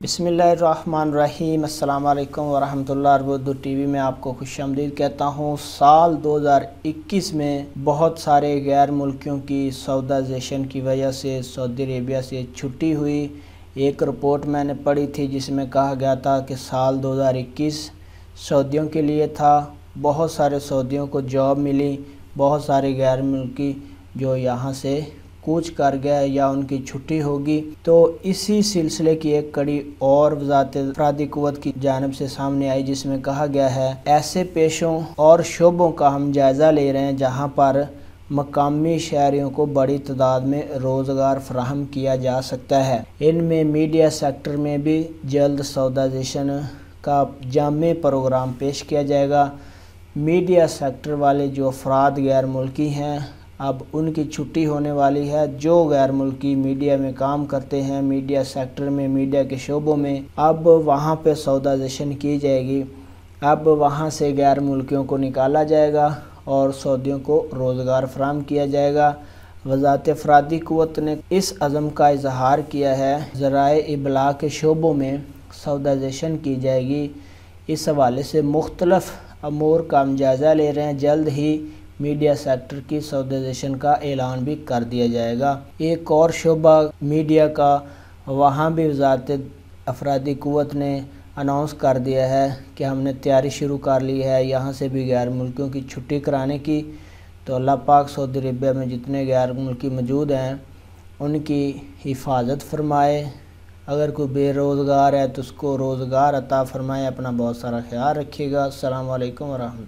बिस्मिल्लाहिर्रहमानिर्रहीम अस्सलाम वालेकुम वरहमतुल्लाहि उर्दू टीवी में आपको खुशामदीद कहता हूँ। साल 2021 में बहुत सारे गैर मुल्कियों की सौदाजेशन की वजह से सऊदी अरेबिया से छुट्टी हुई। एक रिपोर्ट मैंने पढ़ी थी जिसमें कहा गया था कि साल 2021 सऊदियों के लिए था। बहुत सारे सऊदियों को जॉब मिली, बहुत सारे गैर मुल्की जो यहाँ से कूच कर गया या उनकी छुट्टी होगी। तो इसी सिलसिले की एक कड़ी और वज़ारत अफरादी क़ुव्वत की जानिब से सामने आई जिसमें कहा गया है ऐसे पेशों और शोबों का हम जायज़ा ले रहे हैं जहां पर मकामी शहरियों को बड़ी तादाद में रोज़गार फराहम किया जा सकता है। इनमें मीडिया सेक्टर में भी जल्द सौदाजेशन का जामे प्रोग्राम पेश किया जाएगा। मीडिया सेक्टर वाले जो अफराद गैर मुल्की हैं अब उनकी छुट्टी होने वाली है। जो गैर मुल्की मीडिया में काम करते हैं, मीडिया सेक्टर में, मीडिया के शोबों में, अब वहाँ पे सौदाजेशन की जाएगी। अब वहाँ से गैर मुल्कियों को निकाला जाएगा और सऊदियों को रोज़गार फराहम किया जाएगा। वज़ारत अफरादी क़ुव्वत ने इस अज़म का इजहार किया है ज़राए इबलाग के शोबों में सौदाजेशन की जाएगी। इस हवाले से मुख्तलिफ़ अमूर का हम जायज़ा ले रहे हैं। जल्द ही मीडिया सेक्टर की सौदाजेशन का ऐलान भी कर दिया जाएगा। एक और शोबा मीडिया का, वहाँ भी वज़ारत अफरादी क़ुव्वत ने अनाउंस कर दिया है कि हमने तैयारी शुरू कर ली है यहाँ से भी गैर मुल्कियों की छुट्टी कराने की। तो अल्लाह पाक सऊदी अरेबिया में जितने गैर मुल्की मौजूद हैं उनकी हिफाजत फरमाए। अगर कोई बेरोज़गार है तो उसको रोज़गार अता फरमाए। अपना बहुत सारा ख्याल रखिएगा। अस्सलाम वालेकुम वरहमतुल्लाह।